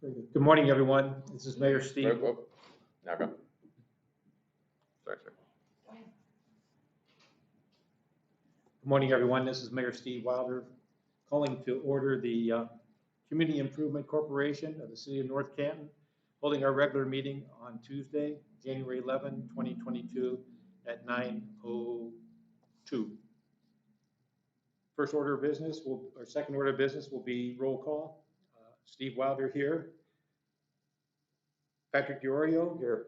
Very good. Good morning, everyone. This is Mayor Steve. Whoop, whoop. Now go. Sorry. Good morning, everyone. This is Mayor Steve Wilder calling to order the Community Improvement Corporation of the City of North Canton, holding our regular meeting on Tuesday, January 11, 2022 at 9:02. First order of business or second order of business will be roll call. Steve Wilder here. Patrick Diorio. Here.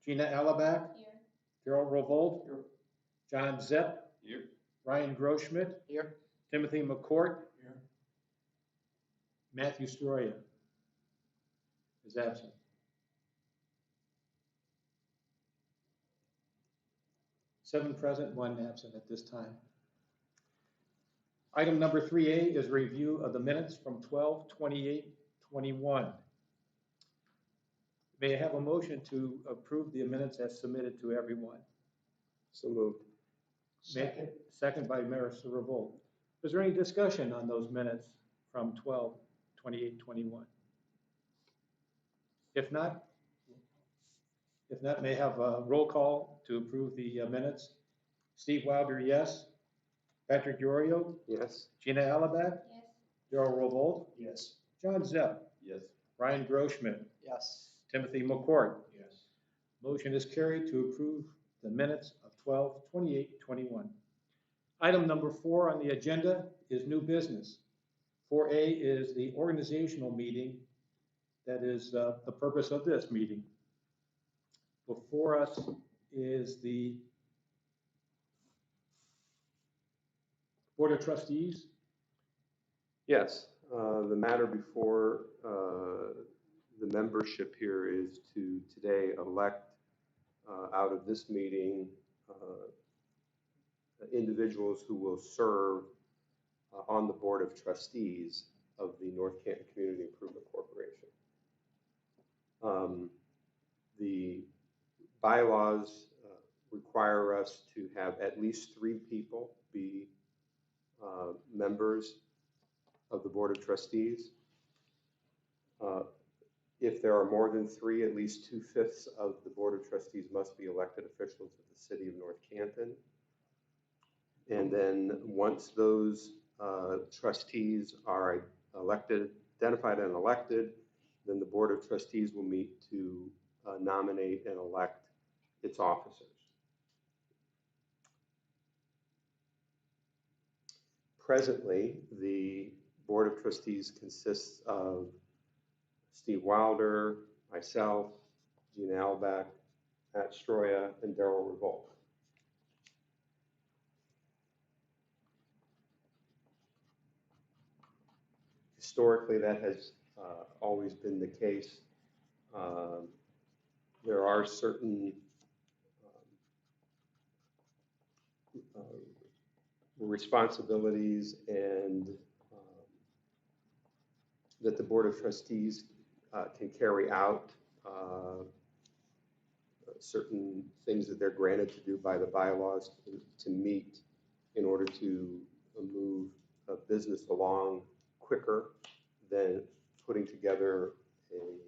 Gina Alabac. Here. Gerald Revolt. Here. John Zepp. Here. Ryan Groschmidt. Here. Timothy McCourt. Here. Matthew Stroya is absent. Seven present, one absent at this time. Item number 3A is review of the minutes from 12/28/21. May I have a motion to approve the minutes as submitted to everyone? So moved. Second by Mayor Revolt. Is there any discussion on those minutes from 12/28/21? If not, may I have a roll call to approve the minutes? Steve Wilder, yes. Patrick Diorio, Yes. Gina Alabac, Yes. Gerald Revolt, Yes. John Zepp, Yes. Ryan Groschmidt, Yes. Timothy McCourt. Yes. Motion is carried to approve the minutes of 12/28/21. Item number 4 on the agenda is new business. 4A is the organizational meeting. That is the purpose of this meeting. Before us is the Board of Trustees. Yes, the matter before the membership here is to today elect out of this meeting individuals who will serve on the Board of Trustees of the North Canton Community Improvement Corporation. The bylaws require us to have at least 3 people be members of the Board of Trustees. If there are more than 3, at least 2/5 of the Board of Trustees must be elected officials of the City of North Canton. And then once those trustees are identified and elected, then the Board of Trustees will meet to nominate and elect its officers. Presently, the Board of Trustees consists of Steve Wilder, myself, Gina Alback, Matt Stroya, and Darrell Revolt. Historically, that has always been the case. There are certain responsibilities and that the Board of Trustees can carry out, certain things that they're granted to do by the bylaws to meet in order to move a business along quicker than putting together a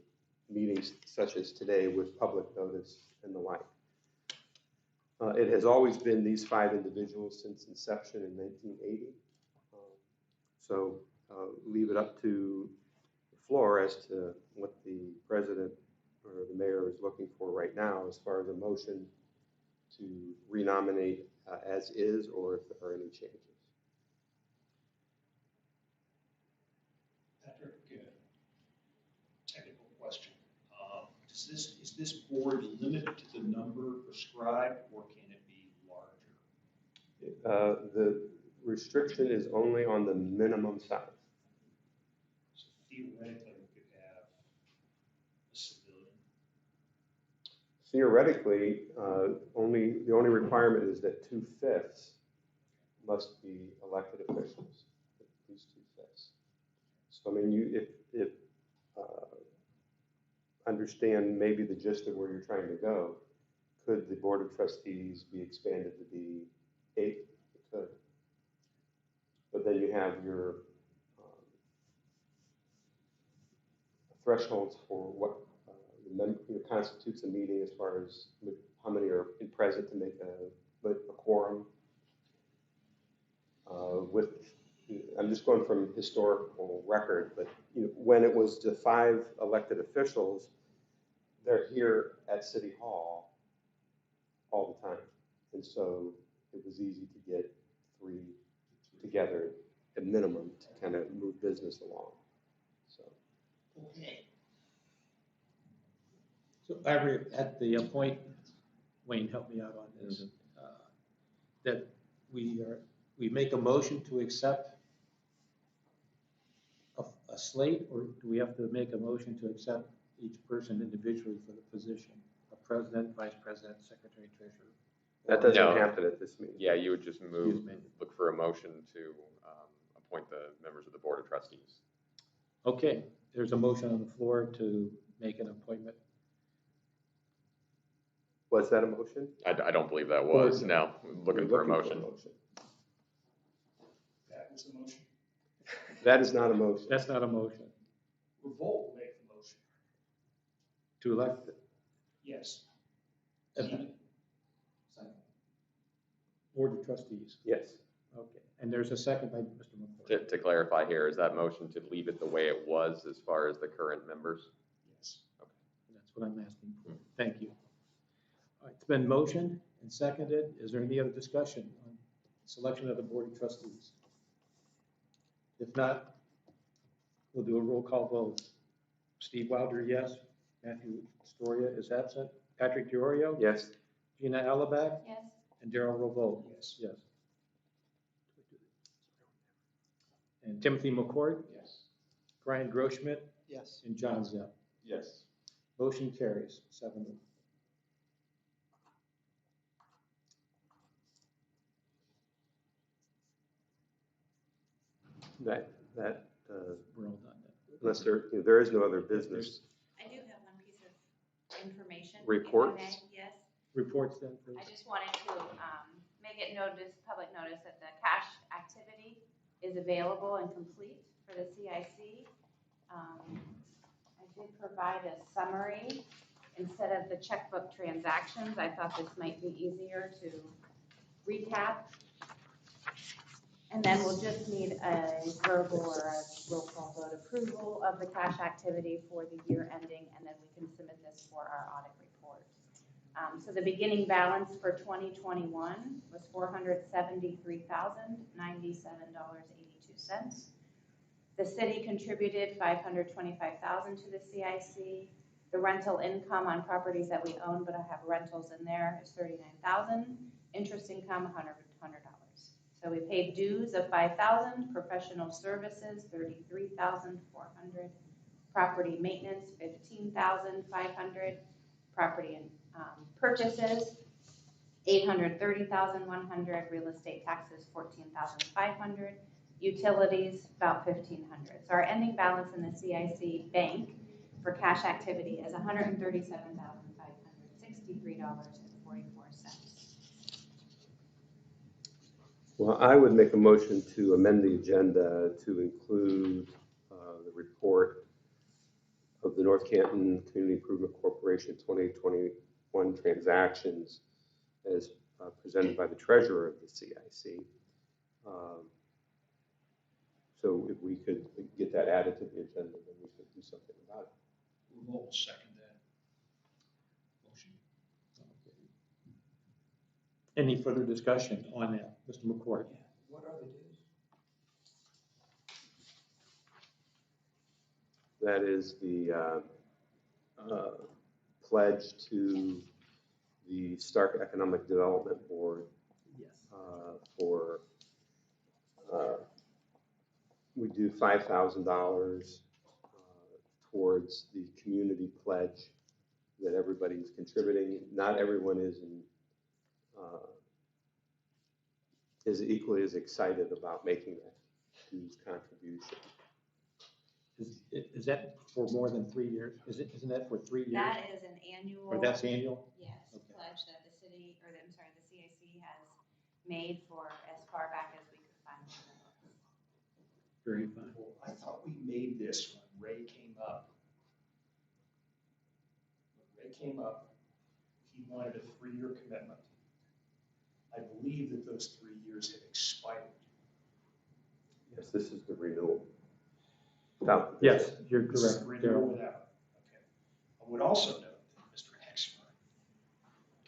meeting such as today with public notice and the like. It has always been these 5 individuals since inception in 1980. So leave it up to the floor as to what the president or the mayor is looking for right now as far as a motion to renominate as is, or if there are any changes. Patrick, technical question. Is this board limited to the number prescribed, or can it be larger? The restriction is only on the minimum size. So theoretically, we could have a civilian. Theoretically, the only requirement is that 2/5 must be elected officials, at least 2/5. So I mean, if understand maybe the gist of where you're trying to go, could the Board of Trustees be expanded to be 8? It could. But then you have your thresholds for what constitutes a meeting as far as how many are present to make a quorum. I'm just going from historical record, but when it was the 5 elected officials, they're here at City Hall all the time. And so it was easy to get 3 together at minimum to kind of move business along. So. Okay. So Ivory, at the point, Wayne, help me out on this, that we make a motion to accept a slate, or do we have to make a motion to accept each person individually for the position of president, vice president, secretary, treasurer? That doesn't No. happen at this meeting. Yeah, you would just move, Excuse me. look for a motion to appoint the members of the Board of Trustees. Okay, there's a motion on the floor to make an appointment. Was that a motion? I don't believe that was, no, looking for a We're motion. That was the motion. That is not a motion. That's not a motion. Revolt will make the motion. To elect, Yes. Board of Trustees. Yes. Okay, and there's a second by Mr. McCoy. To clarify here, is that motion to leave it the way it was as far as the current members? Yes. That's what I'm asking for. Thank you. All right, it's been motioned and seconded. Is there any other discussion on selection of the Board of Trustees? If not, we'll do a roll call vote. Steve Wilder, yes. Matthew Storia is absent. Patrick DiOrio? Yes. Gina Alabak? Yes. And Darrell Revolt? Yes. Yes. And Timothy McCourt? Yes. Brian Groschmidt? Yes. And John Zepp? Yes. Motion carries 7-0. That We're all done then. unless there is no other business. I do have one piece of information. if I Reports? may. Yes. Reports then, please. I just wanted to make it public notice that the cash activity is available and complete for the CIC. I did provide a summary instead of the checkbook transactions. I thought this might be easier to recap. And then we'll just need a verbal or a roll call vote approval of the cash activity for the year ending, and then we can submit this for our audit report. So the beginning balance for 2021 was $473,097.82. The city contributed $525,000 to the CIC. The rental income on properties that we own but I have rentals in there is $39,000. Interest income $100. So we paid dues of $5,000, professional services $33,400, property maintenance $15,500, property and purchases $830,100, real estate taxes $14,500, utilities about $1,500. So our ending balance in the CIC bank for cash activity is $137,563.44. Well, I would make a motion to amend the agenda to include the report of the North Canton Community Improvement Corporation 2021 transactions as presented by the treasurer of the CIC. So if we could get that added to the agenda, then we could do something about it. Revolt will second that motion. Any further discussion on that, Mr. McCourt? What are the dues? That is the pledge to the Stark Economic Development Board Yes. for, we do $5,000 towards the community pledge that everybody's contributing. Not everyone is equally as excited about making that huge contribution. Is that for more than 3 years? Isn't that for 3 years? That is an annual. Or that's annual? Yes, Okay. pledge that the city, or I'm sorry, the CIC has made for as far back as we could find. Very fine. Well, I thought we made this when Ray came up came up, he wanted a 3-year commitment. I believe that those 3 years have expired. Yes, this is the renewal. Without the Yes, you're This is correct, renewal Daryl. without. Okay. I would also note that Mr. Hexmer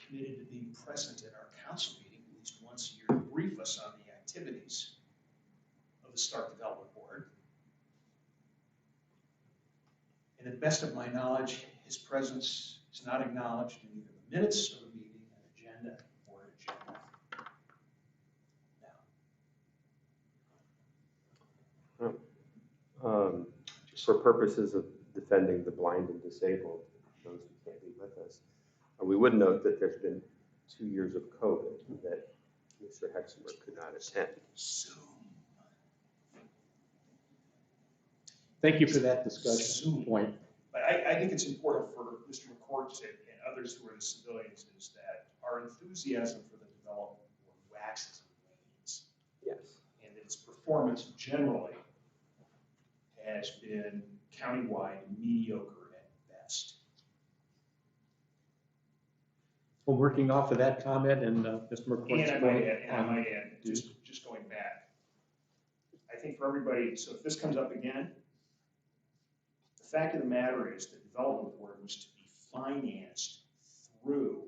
committed to being present at our council meeting at least once a year to brief us on the activities of the Stark Development Board. And to the best of my knowledge, his presence is not acknowledged in either the minutes of the meeting, an agenda, or an agenda. For purposes of defending the blind and disabled, those who can't be with us, we would note that there's been 2 years of COVID that Mr. Hexmer could not attend. Zoom. Thank you for that discussion point. But I think it's important for Mr. McCourt and others who are the civilians is that our enthusiasm for the development waxes and wanes. Yes. And its performance generally has been countywide mediocre at best. Well, working off of that comment and Mr. McCourt's And I point might add, just going back, I think for everybody, so if this comes up again, the fact of the matter is the development board was to be financed through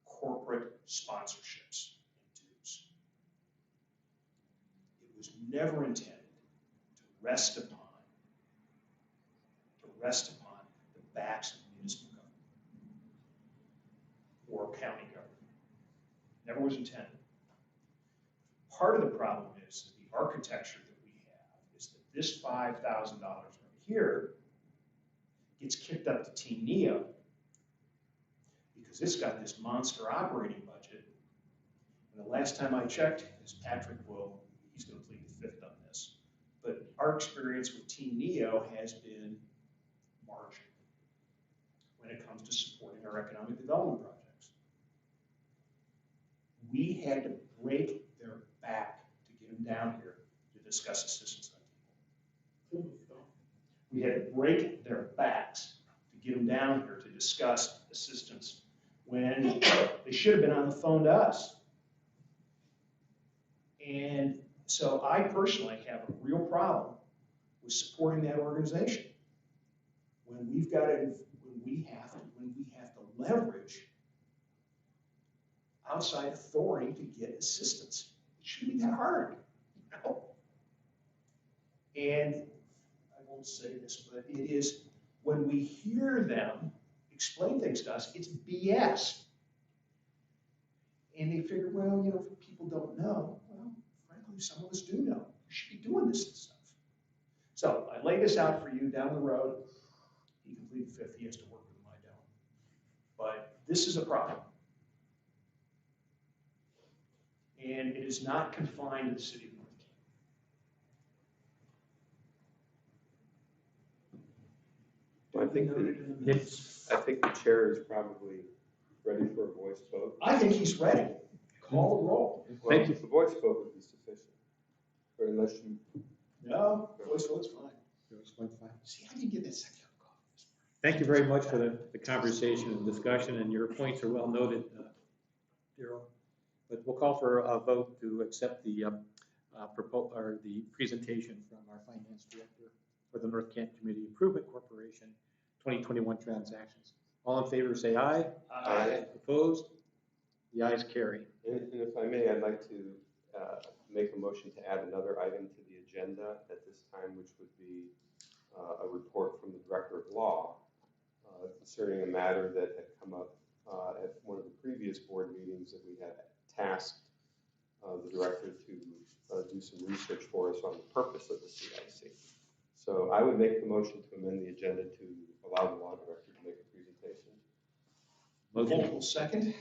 corporate sponsorships and dues. It was never intended to rest upon the backs of municipal government or county government. Never was intended. Part of the problem is that the architecture that we have is that this $5,000 right here gets kicked up to Team Neo because it's got this monster operating budget. And the last time I checked, as Patrick he's going to plead the fifth on this, but our experience with Team Neo has been marginal when it comes to supporting our economic development projects. We had to break their back to get them down here to discuss assistance on people. We had to break their backs to get them down here to discuss assistance when they should have been on the phone to us. And so I personally have a real problem with supporting that organization when we have to leverage outside authority to get assistance. It shouldn't be that hard, you know? And I won't say this, but it is when we hear them explain things to us, it's BS. And they figure, well, if people don't know, well, frankly, some of us do know. We should be doing this stuff. So I lay this out for you down the road. He can plead the fifth. He has to work with them. I don't. But this is a problem. And it is not confined to the city of North Canton. I think the chair is probably ready for a voice vote. I think he's ready. Call the roll. Thank you. The voice vote would be sufficient, or unless you. No, voice vote's fine. Fine. See, I didn't get that second cup of coffee this morning. Thank you very much for the conversation and discussion, and your points are well noted, Daryl. But we'll call for a vote to accept the the presentation from our finance director for the North Canton Community Improvement Corporation 2021 transactions. All in favor, say aye. Aye. Opposed? The ayes carry. And if I may, I'd like to make a motion to add another item to the agenda at this time, which would be a report from the Director of Law concerning a matter that had come up at one of the previous board meetings that we had tasked the director to do some research for us on the purpose of the CIC. So I would make the motion to amend the agenda to allow the law director to make a presentation. Multiple second.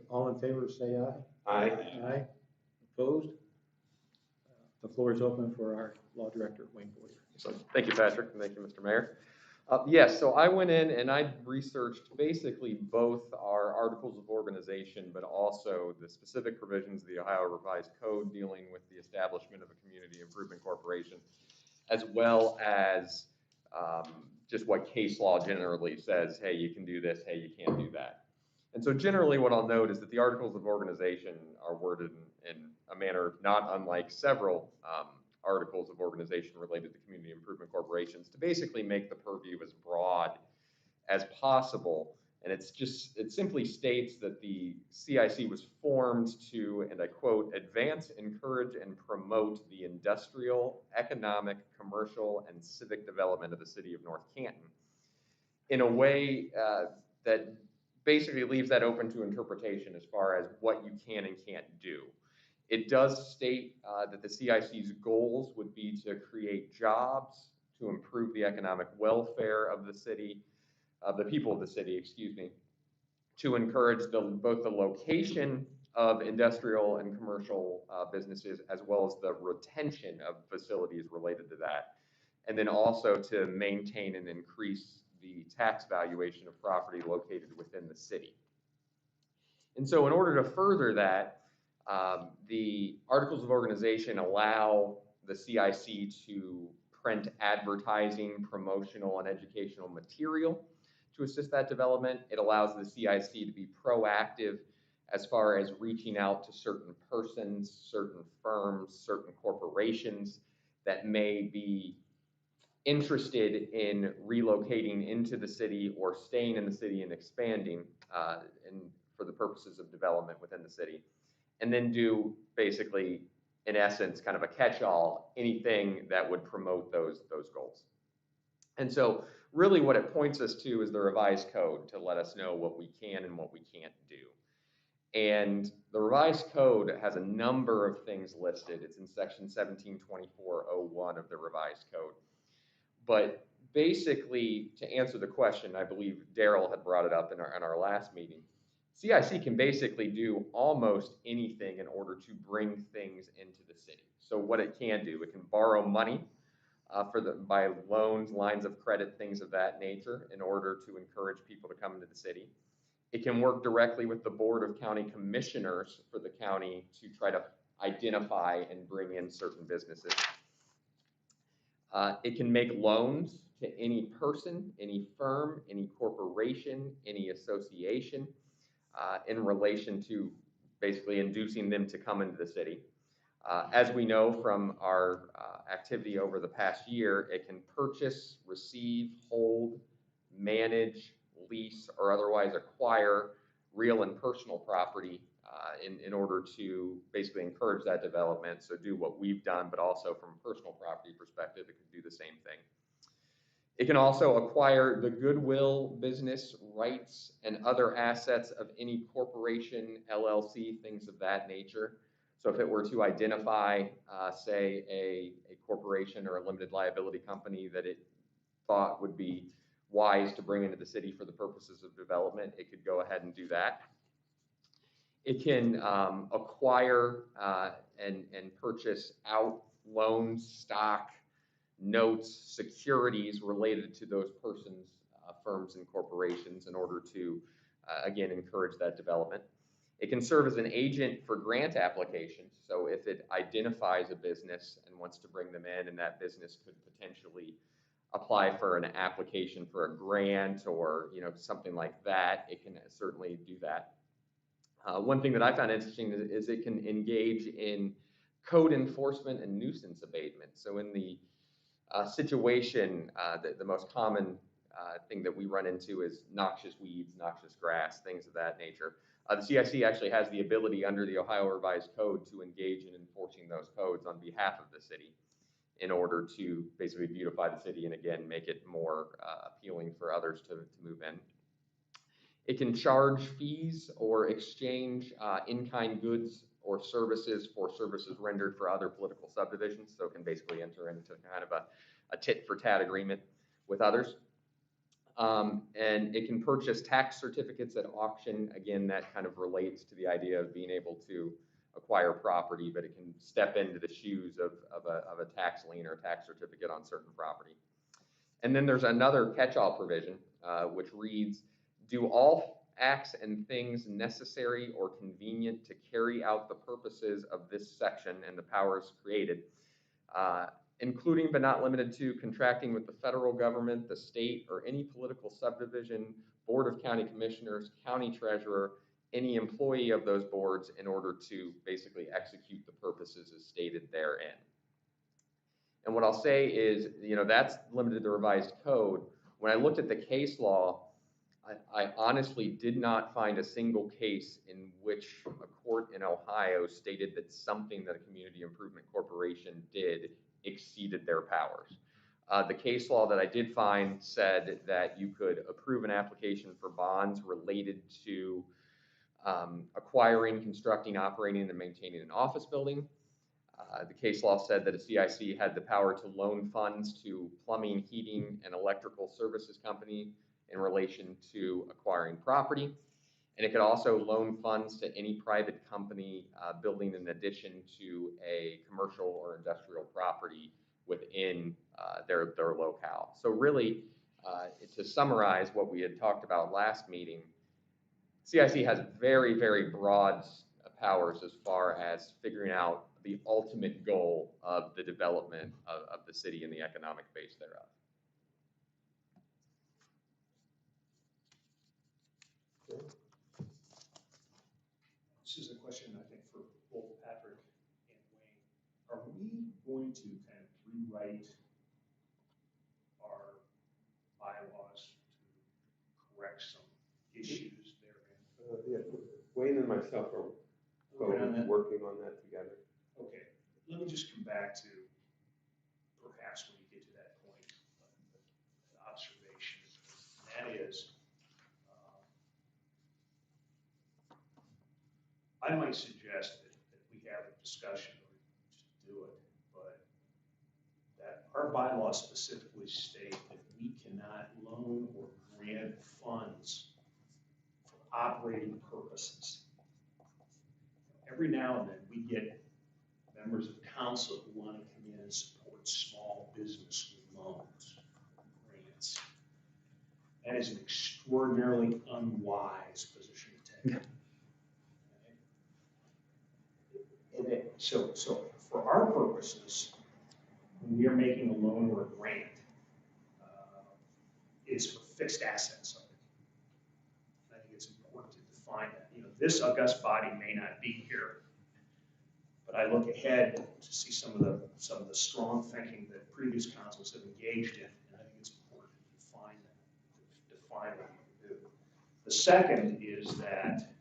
All in favor, say aye. Aye. Aye. Opposed? The floor is open for our law director, Wayne Boyer. So, thank you, Patrick, and thank you, Mr. Mayor. Yes, so I went in and I researched basically both our articles of organization, but also the specific provisions of the Ohio Revised Code dealing with the establishment of a community improvement corporation, as well as just what case law generally says, hey, you can do this, hey, you can't do that. And so generally what I'll note is that the articles of organization are worded in a manner not unlike several articles of organization related to community improvement corporations to basically make the purview as broad as possible. And it simply states that the CIC was formed to, and I quote, advance, encourage, and promote the industrial, economic, commercial, and civic development of the city of North Canton in a way that basically leaves that open to interpretation as far as what you can and can't do. It does state that the CIC's goals would be to create jobs, to improve the economic welfare of the city, of the people of the city, excuse me, to encourage both the location of industrial and commercial businesses, as well as the retention of facilities related to that, and then also to maintain and increase the tax valuation of property located within the city. And so in order to further that, the Articles of Organization allow the CIC to print advertising, promotional, and educational material to assist that development. It allows the CIC to be proactive as far as reaching out to certain persons, certain firms, certain corporations that may be interested in relocating into the city or staying in the city and expanding for the purposes of development within the city. And then do basically, in essence, kind of a catch-all, anything that would promote those goals. And so really what it points us to is the revised code to let us know what we can and what we can't do. And the revised code has a number of things listed. It's in section 1724.01 of the revised code. But basically, to answer the question, I believe Daryl had brought it up in our last meeting, CIC can basically do almost anything in order to bring things into the city. So what it can do, it can borrow money by loans, lines of credit, things of that nature in order to encourage people to come into the city. It can work directly with the Board of County Commissioners for the county to try to identify and bring in certain businesses. It can make loans to any person, any firm, any corporation, any association in relation to basically inducing them to come into the city. As we know from our activity over the past year, it can purchase, receive, hold, manage, lease, or otherwise acquire real and personal property in order to basically encourage that development. So do what we've done, but also from a personal property perspective, it could do the same thing. It can also acquire the goodwill, business rights, and other assets of any corporation, LLC, things of that nature. So if it were to identify, say, a corporation or a limited liability company that it thought would be wise to bring into the city for the purposes of development, it could go ahead and do that. It can acquire and purchase out loans, stock, notes, securities related to those persons, firms, and corporations in order to, again, encourage that development. It can serve as an agent for grant applications. So if it identifies a business and wants to bring them in, and that business could potentially apply for an application for a grant or something like that, it can certainly do that. One thing that I found interesting is it can engage in code enforcement and nuisance abatement. So in the situation, the most common thing that we run into is noxious weeds, noxious grass, things of that nature. The CIC actually has the ability under the Ohio Revised Code to engage in enforcing those codes on behalf of the city in order to basically beautify the city and, again, make it more appealing for others to move in. It can charge fees or exchange in-kind goods or services for services rendered for other political subdivisions. So it can basically enter into kind of a tit-for-tat agreement with others. And it can purchase tax certificates at auction. Again, that kind of relates to the idea of being able to acquire property, but it can step into the shoes of a tax lien or a tax certificate on certain property. And then there's another catch-all provision, which reads, do all acts and things necessary or convenient to carry out the purposes of this section and the powers created including but not limited to contracting with the federal government, the state, or any political subdivision, board of county commissioners, county treasurer, any employee of those boards in order to basically execute the purposes as stated therein. And what I'll say is, that's limited to the revised code. When I looked at the case law, I honestly did not find a single case in which a court in Ohio stated that something that a community improvement corporation did exceeded their powers. The case law that I did find said that you could approve an application for bonds related to acquiring, constructing, operating, and maintaining an office building. The case law said that a CIC had the power to loan funds to plumbing, heating, and electrical services company in relation to acquiring property. And it could also loan funds to any private company building in addition to a commercial or industrial property within their locale. So really, to summarize what we had talked about last meeting, CIC has very, very broad powers as far as figuring out the ultimate goal of the development of the city and the economic base thereof. This is a question, I think, for both Patrick and Wayne. Are we going to kind of rewrite our bylaws to correct some issues therein? Yeah, Wayne and myself are working on that together. Okay, let me just come back to perhaps when you get to that point, an observation. And that is, I might suggest that we have a discussion or just do it, but that our bylaws specifically state that we cannot loan or grant funds for operating purposes. Every now and then we get members of council who want to come in and support small business with loans, grants. That is an extraordinarily unwise position to take. So for our purposes, when we are making a loan or a grant, it's for fixed assets. I think it's important to define that. This august body may not be here, but I look ahead to see some of the strong thinking that previous councils have engaged in, and I think it's important to define what we do. The second is that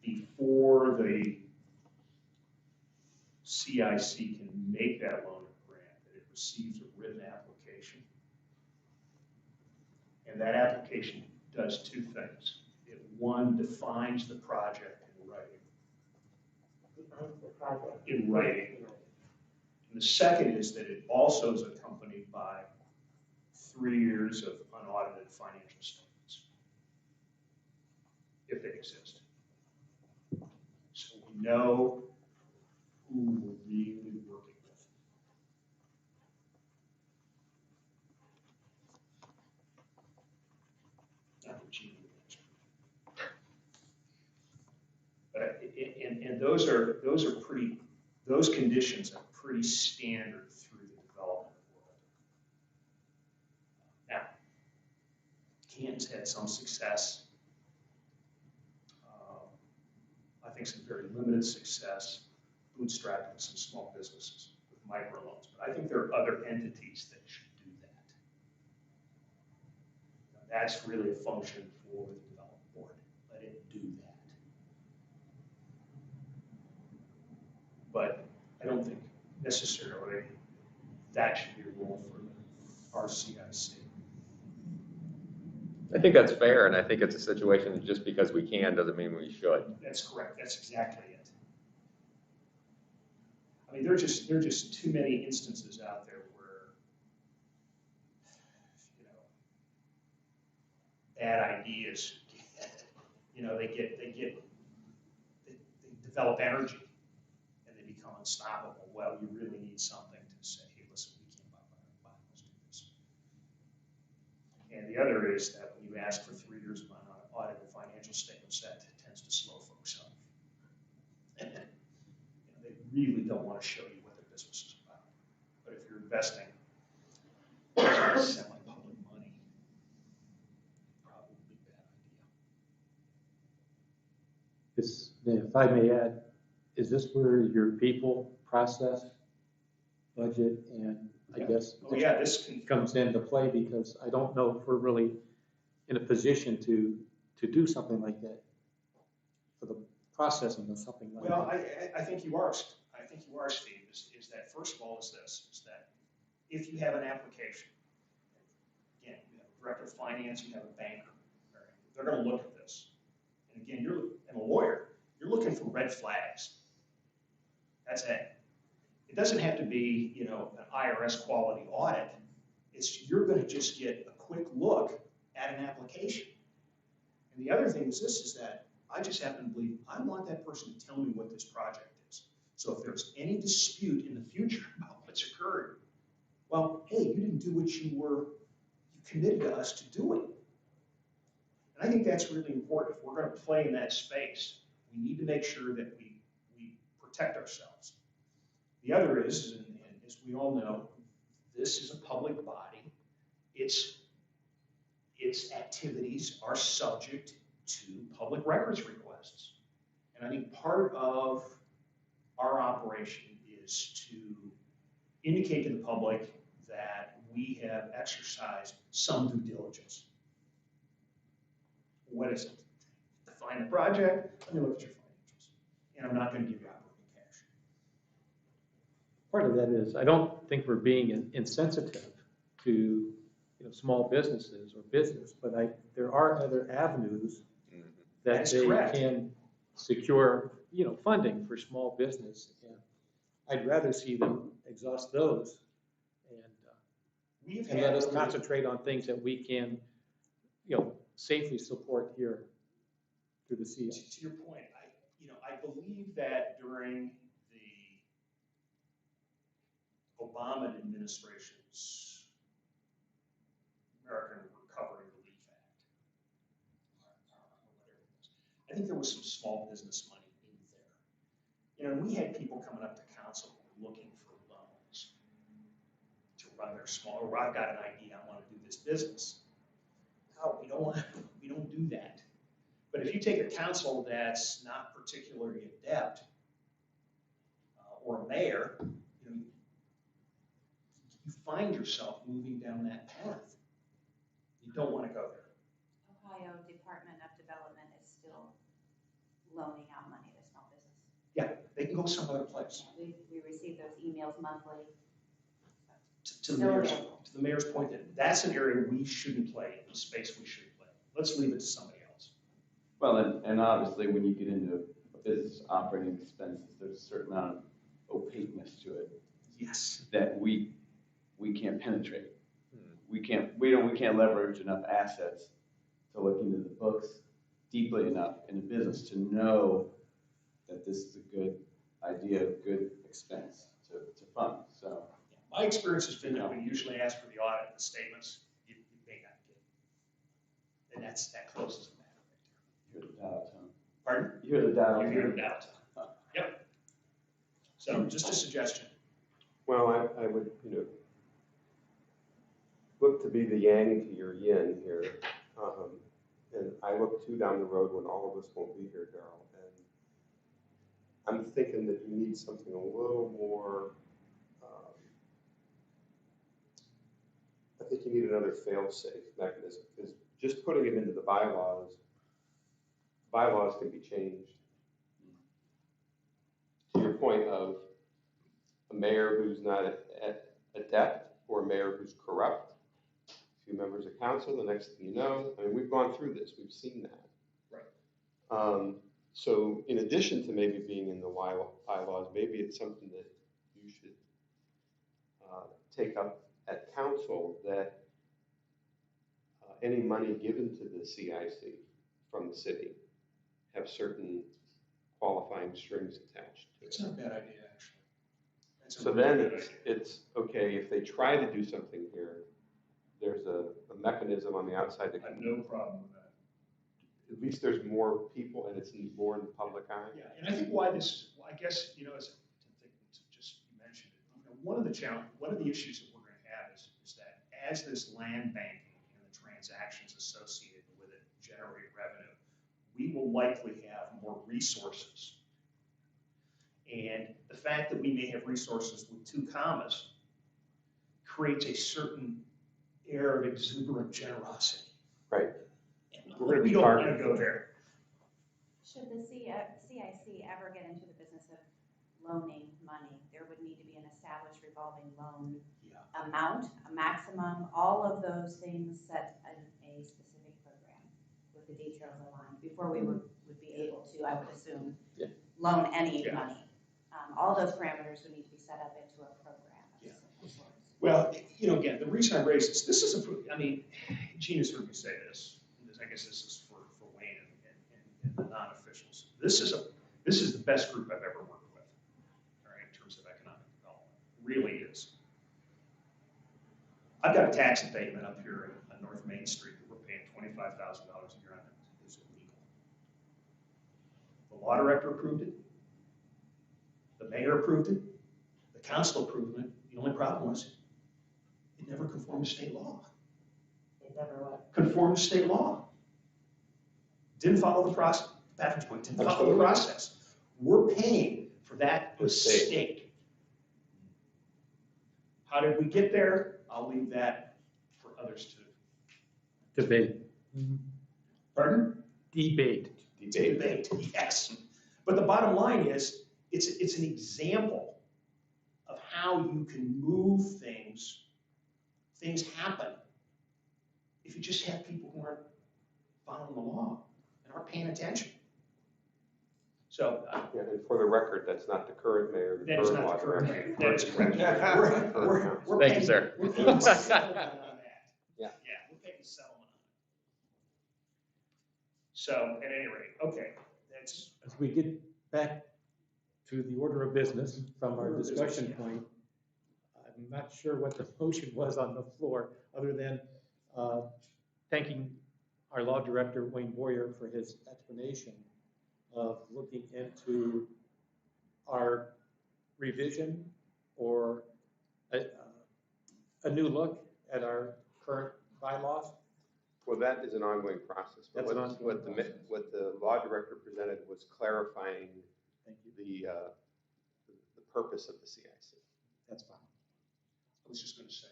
before the CIC can make that loan or grant, that it receives a written application. And that application does two things. It, one, defines the project in writing. In writing. And the second is that it also is accompanied by 3 years of unaudited financial statements, if they exist. So we know who we're really working with. Not the genie. But and those conditions are pretty standard through the development world. Now, Canton's had some success. I think some very limited success bootstrapping some small businesses with microloans. But I think there are other entities that should do that. Now, that's really a function for the development board. Let it do that. But I don't think necessarily that should be a role for our CIC. I think that's fair, and I think it's a situation that just because we can doesn't mean we should. That's correct. That's exactly it. I mean, there are just too many instances out there where, bad ideas, they develop energy and they become unstoppable. Well, you really need something to say, hey, listen, we can't buy let's do this. And the other is that when you ask for 3 years of unaudited financial statements, that tends to slow folks up. They really don't want to show you what their business is about. investing semi-public money, probably a bad idea. If I may add, is this where your people process, budget, and I guess Oh, yeah, this can, comes into play? Because I don't know if we're really in a position to do something like that for the processing of something like well, that. I think you are, Steve, is that first of all is this, is that if you have an application, again, you have a director of finance, you have a banker, all right, they're gonna look at this. And again, and a lawyer, you're looking for red flags. That's it. It doesn't have to be, you know, an IRS quality audit. You're gonna just get a quick look at an application. And the other thing is this, is that I just happen to believe, I want that person to tell me what this project is. So if there's any dispute in the future about what's occurred, well, hey, you didn't do what you committed to us to doing. And I think that's really important. If we're gonna play in that space, we need to make sure that we protect ourselves. The other is, and as we all know, this is a public body. Its activities are subject to public records requests. And I think part of our operation is to indicate to the public that we have exercised some due diligence. What is it? Define the project, let me look at your financials. And I'm not going to give you operating cash. Part of that is, I don't think we're being insensitive to small businesses or business, but there are other avenues that That's they correct. can secure, funding for small business. And I'd rather see them exhaust those and let us concentrate on things that we can, safely support here through the CI. To your point, I believe that during the Obama administration's American Recovery Relief Act, or whatever it was, I think there was some small business money in there. And we had people coming up to council looking for loans to run their small, or I've got an idea, I want to do this business. No, we don't do that. But if you take a council that's not particularly adept, or a mayor, you find yourself moving down that path. You don't want to go there. Ohio Department of Development is still loaning out money to small business. Yeah, they can go some other place. We receive those emails monthly. To the mayor's point, that's an area we shouldn't play, a space we shouldn't play. Let's leave it to somebody else. Well, and obviously, when you get into a business operating expenses, there's a certain amount of opaqueness to it Yes. that we can't penetrate. We can't leverage enough assets to look into the books deeply enough in the business to know that this is a good idea, a good expense to fund. So My experience has been that we usually ask for the audit and the statements, you may not get it. And that closes the matter right you hear the dial tone. there. Pardon? You hear the dial You hear tone. it out. Yep. So just a suggestion. Well, I would, look to be the yang to your yin here. And I look too down the road when all of us won't be here, Darrell. And I'm thinking that you need something a little more, I think you need another fail-safe mechanism, because just putting it into the bylaws can be changed. To your point of a mayor who's not adept or a mayor who's corrupt, a few members of council, the next thing you know, I mean, we've gone through this, we've seen that. Right. So in addition to maybe being in the bylaws, maybe it's something that you should take up at council, that any money given to the CIC from the city have certain qualifying strings attached to it. It's not a bad idea, actually. That's a So really then good idea. it's okay, if they try to do something here, there's a mechanism on the outside that I have can, no problem with that. at least there's more people and it's more in the public eye. Yeah, and I think why this, I guess, as just you mentioned it, one of the issues that we're going to have is that as this land banking and the transactions associated with it generate revenue, we will likely have more resources. And the fact that we may have resources with 2 commas creates a certain air of exuberant generosity. Right. And We're gonna we be don't want to targeted. go there. Should the CIC ever get into the business of loaning money, there would need to be an established revolving loan Yeah. amount, a maximum, all of those things set in a specific program with the details aligned before we would be able to, I would assume, Yeah. loan any Yeah. money. All those parameters would need to be set up into a program Yeah. of sorts. Well, again, the reason I raise this is Gina's heard me say this, and I guess this is for Wayne and the non-officials. This is the best group I've ever worked with, all right, in terms of economic development. It really is. I've got a tax abatement up here on North Main Street that we're paying $25,000 a year on. It's illegal. The law director approved it. The mayor approved it. The council approved it. The only problem was it never conformed to state law. It never what? Conformed to state law. Didn't follow the process. Patrick's point, didn't follow the Absolutely. process. We're paying for that Mistake. mistake. How did we get there? I'll leave that for others to. Debate. Pardon? Debate. Debate, yes. But the bottom line is, it's an example of how you can move things. Things happen if you just have people who aren't following the law and aren't paying attention. So, Yeah, and for the record, that's not the current mayor, the that is current not law the correct director. way. That is correct. We're Thank you, paying- sir. We're paying settlement on that. Yeah. Yeah, we're paying settlement on it. So, at any rate, okay, that's, As we get back to the order of business from our Order of business, discussion yeah. point, I'm not sure what the motion was on the floor, other than thanking our law director, Wayne Boyer, for his explanation of looking into our revision or a new look at our current bylaws. Well, that is an ongoing process. But That's an what- ongoing what the mi- process. What the law director presented was clarifying Thank you. the purpose of the CIC. That's fine. I was just gonna say,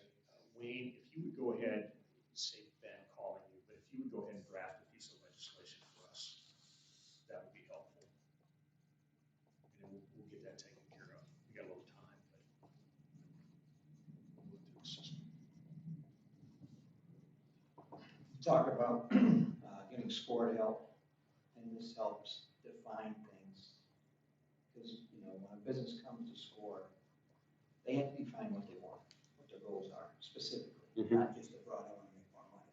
Wayne, if you would go ahead, save Ben calling you, but if you would go ahead and draft a piece of legislation for us, that would be helpful. And then we'll get that taken care of. We got a little time, but we'll look to the system. Talk about getting SCORE help, and this helps define things. Because, when a business comes to SCORE, they have to define what they want, what their goals are specifically, Mhm. not just a broad, I want to make more money.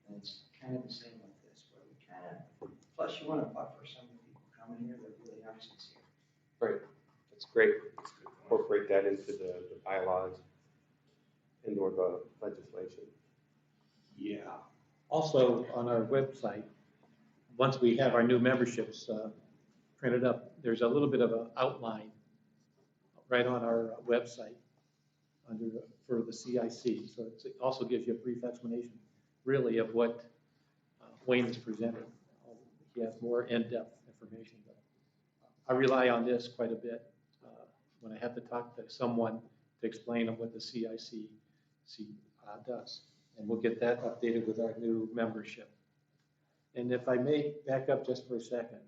And it's kind of the same with this, where we plus you want to buffer some of the people coming here that really aren't sincere. Right, that's great. Incorporate that into the bylaws and/or the legislation. Yeah. Also, on our website, once we have our new memberships printed up, there's a little bit of an outline right on our website for the CIC. So it also gives you a brief explanation, really, of what Wayne has presented. He has more in-depth information. But I rely on this quite a bit when I have to talk to someone to explain what the CIC does. And we'll get that updated with our new membership. And if I may back up just for a second,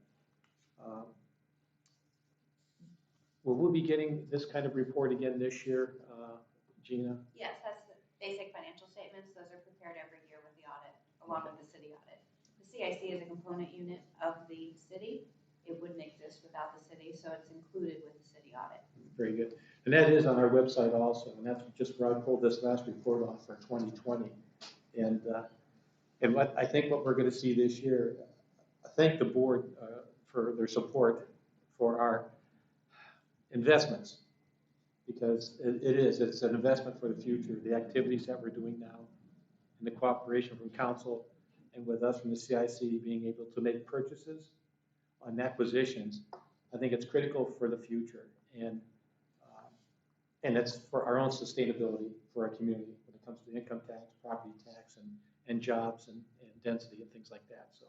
will we be getting this kind of report again this year, Gina? Yes, that's the basic financial statements. Those are prepared every year with the audit, along with the city audit. The CIC is a component unit of the city. It wouldn't exist without the city, so it's included with the city audit. Very good. And that is on our website also, and that's just where I pulled this last report off for 2020. And what I think what we're going to see this year, I thank the board for their support for our investments, because it's an investment for the future. The activities that we're doing now, and the cooperation from council and with us from the CIC being able to make purchases on acquisitions, I think it's critical for the future. And And it's for our own sustainability for our community when it comes to income tax, property tax, and jobs and density and things like that. So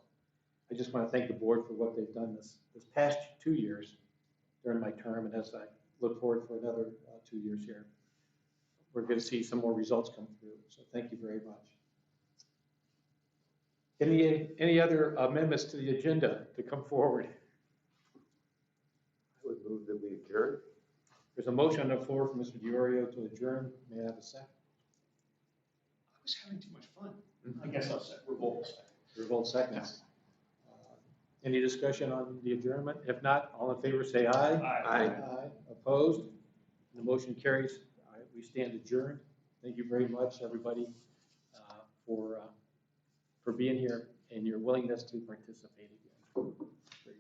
I just want to thank the board for what they've done this past 2 years during my term, and as I look forward for another 2 years here, we're going to see some more results come through. So thank you very much. Any other amendments to the agenda to come forward? I would move that we adjourn. There's a motion on the floor from Mr. Diorio to adjourn. May I have a second? I was having too much fun. I guess I'll say, revolt second. Revolt seconds. Any discussion on the adjournment? If not, all in favor say aye. Aye. Opposed? The motion carries. All right, we stand adjourned. Thank you very much, everybody, for being here and your willingness to participate again.